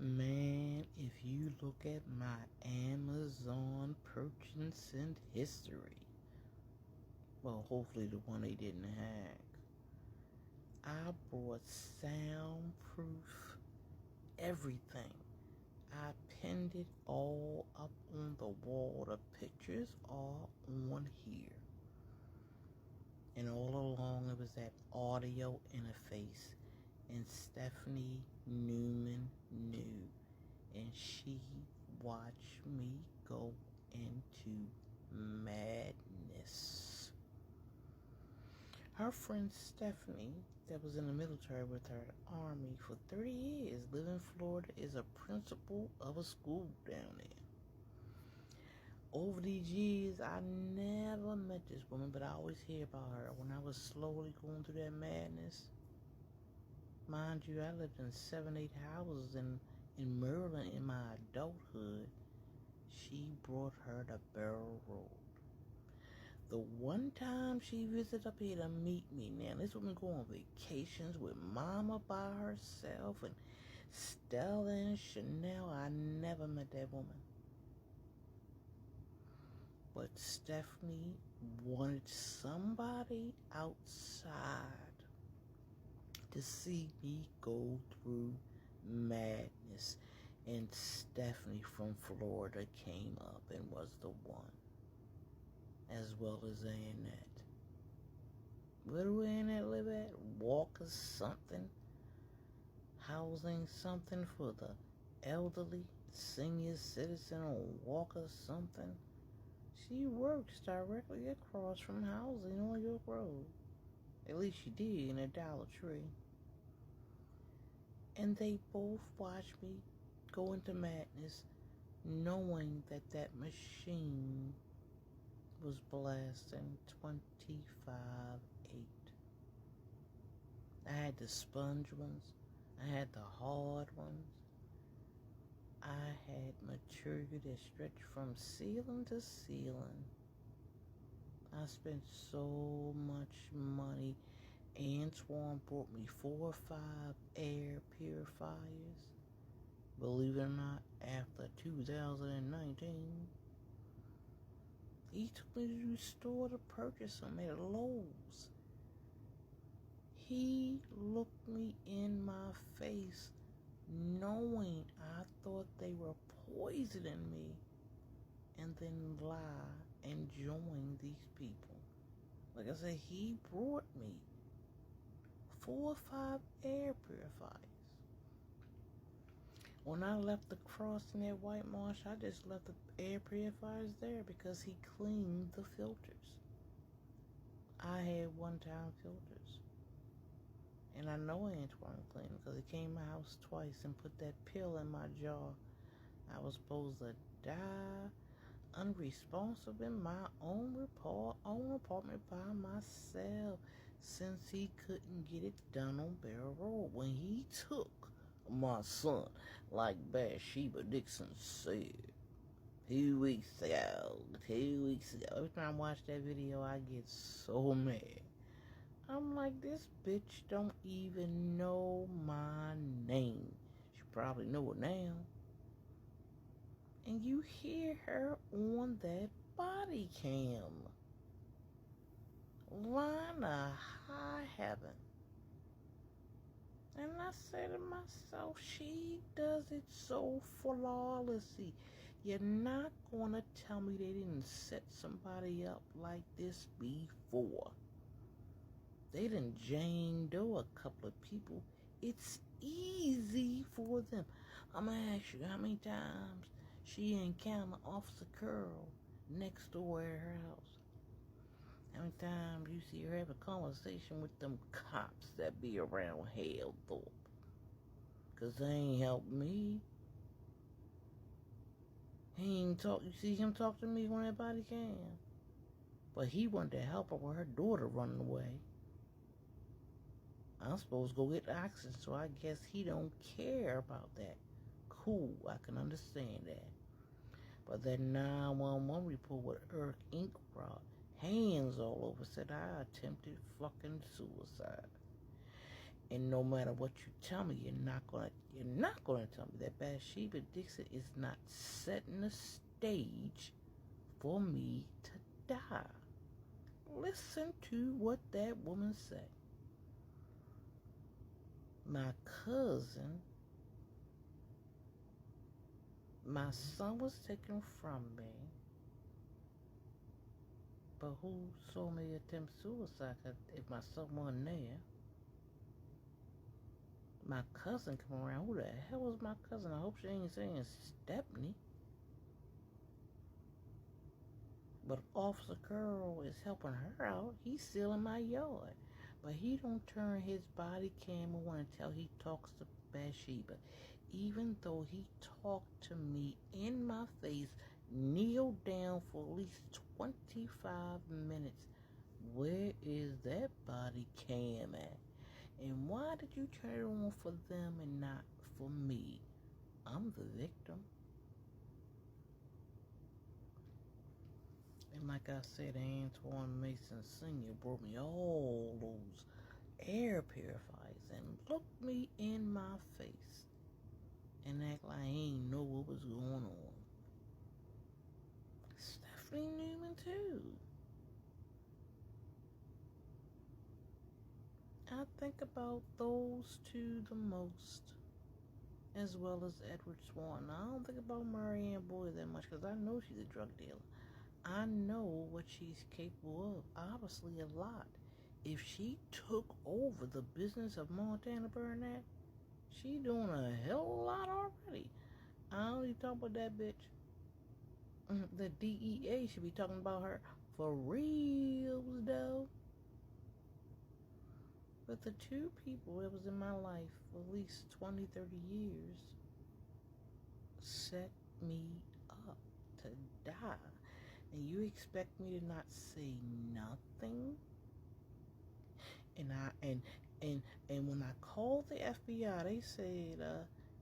Man, if you look at my Amazon purchasing history, well, hopefully the one they didn't hack, I bought soundproof everything. I pinned it all up on the wall. The pictures are on here. And all along it was that audio interface. And Stephanie Newman knew. And she watched me go into madness. Her friend Stephanie, that was in the military with her army for 30 years, live in Florida, is a principal of a school down there. Over these years, I never met this woman, but I always hear about her. When I was slowly going through that madness, mind you, I lived in 7-8 houses in Maryland in my adulthood. She brought her to Barrel Road. The one time she visited up here to meet me, now this woman go on vacations with Mama by herself and Stella and Chanel. I never met that woman. But Stephanie wanted somebody outside to see me go through madness. And Stephanie from Florida came up and was the one. As well as Annette. Where do Annette live at? Walker something? Housing something for the elderly? Senior citizen on Walker something? She works directly across from housing on York Road. At least she did in a Dollar Tree. And they both watched me go into madness, knowing that that machine was blasting 25.8. I had the sponge ones. I had the hard ones. I had material that stretched from ceiling to ceiling. I spent so much money. Antwon bought me 4 or 5 air purifiers. Believe it or not, after 2019. He took me to the store to purchase them at Lowe's. He looked me in my face, knowing I thought they were poisoning me, and then lie and join these people. Like I said, he brought me 4 or 5 air purifiers. When I left the cross in that White Marsh, I just left the air purifiers there because he cleaned the filters. I had one-time filters. And I know Antwon cleaned because he came to my house twice and put that pill in my jaw. I was supposed to die unresponsive in my own apartment by myself since he couldn't get it done on Barrel Road. When he took my son, like Bathsheba Dixon said, 2 weeks ago. Every time I watch that video, I get so mad. I'm like, this bitch don't even know my name. She probably know it now. And you hear her on that body cam. Line of high heaven. And I say to myself, she does it so flawlessly. You're not going to tell me they didn't set somebody up like this before. They done Jane Doe a couple of people. It's easy for them. I'm going to ask you how many times she encountered Officer Curl next door at her house. How many times you see her have a conversation with them cops that be around Halethorpe? Because they ain't helped me. He ain't talk. You see him talk to me when that body came. But he wanted to help her with her daughter running away. I'm supposed to go get oxygen, so I guess he don't care about that. Cool, I can understand that. But that 911 report with Eric Inkrod, hands all over, said I attempted fucking suicide. And no matter what you tell me, you're not gonna tell me that Bathsheba Dixon is not setting the stage for me to die. Listen to what that woman said. My cousin, my son was taken from me, but who saw me attempt suicide? If my son wasn't there, my cousin come around. Who the hell was my cousin? I hope she ain't saying Stepney. But Officer Curl is helping her out. He's still in my yard. But he don't turn his body cam on until he talks to Bathsheba. Even though he talked to me in my face, kneeled down for at least 25 minutes. Where is that body cam at? And why did you turn it on for them and not for me? I'm the victim. And like I said, Antwon Mason Sr. brought me all those air purifiers and looked me in my face and act like he ain't know what was going on. Stephanie Newman too. I think about those two the most, as well as Edward Swan. I don't think about Marianne Boyd that much because I know she's a drug dealer. I know what she's capable of, obviously a lot. If she took over the business of Montana Burnett, she doing a hell of a lot already. I only talk about that bitch. The DEA should be talking about her for reals though. But the two people that was in my life for at least 20, 30 years set me up to die. And you expect me to not say nothing? And when I called the FBI, they said,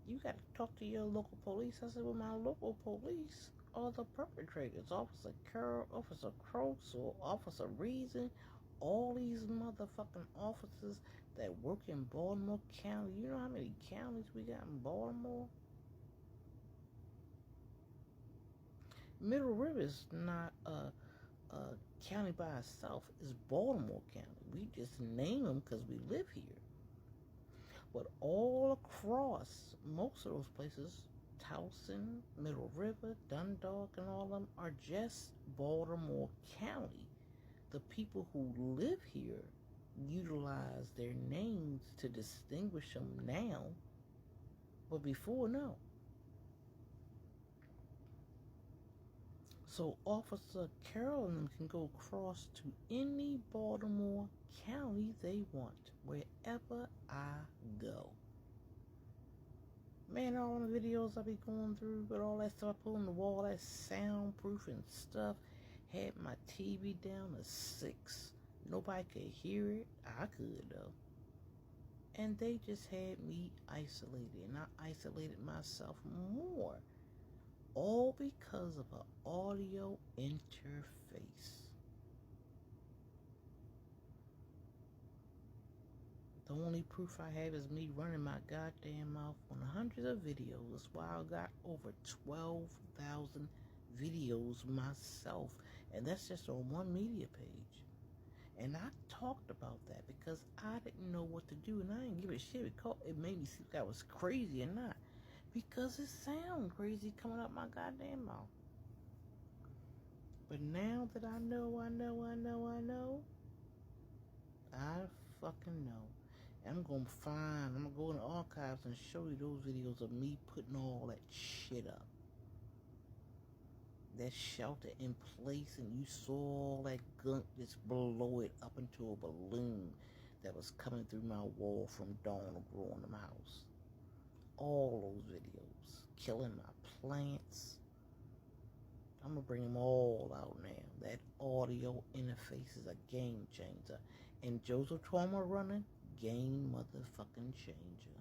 you got to talk to your local police. I said, well, my local police are the perpetrators. Officer Carroll, Officer Croaks, or Officer Reason, all these motherfucking officers that work in Baltimore County. You know how many counties we got in Baltimore? Middle River is not a county by itself. It's Baltimore County. We just name them because we live here. But all across most of those places, Towson, Middle River, Dundalk, and all of them are just Baltimore County. The people who live here utilize their names to distinguish them now, but before, no. So Officer Carroll and them can go across to any Baltimore County they want, wherever I go. Man, all the videos I be going through with all that stuff I put on the wall, that soundproof and stuff, had my TV down to 6. Nobody could hear it. I could though. And they just had me isolated, and I isolated myself more. All because of an audio interface. The only proof I have is me running my goddamn mouth on hundreds of videos while I got over 12,000 videos myself. And that's just on one media page. And I talked about that because I didn't know what to do, and I didn't give a shit because it made me see if I was crazy or not. Because it sounds crazy coming up my goddamn mouth. But now that I know, I fucking know. And I'm gonna go in the archives and show you those videos of me putting all that shit up. That shelter in place, and you saw all that gunk just blow it up into a balloon that was coming through my wall from dawn growing in my house. All those videos, killing my plants. I'm gonna bring them all out now. That audio interface is a game changer. And Joseph Trauma running, game motherfucking changer.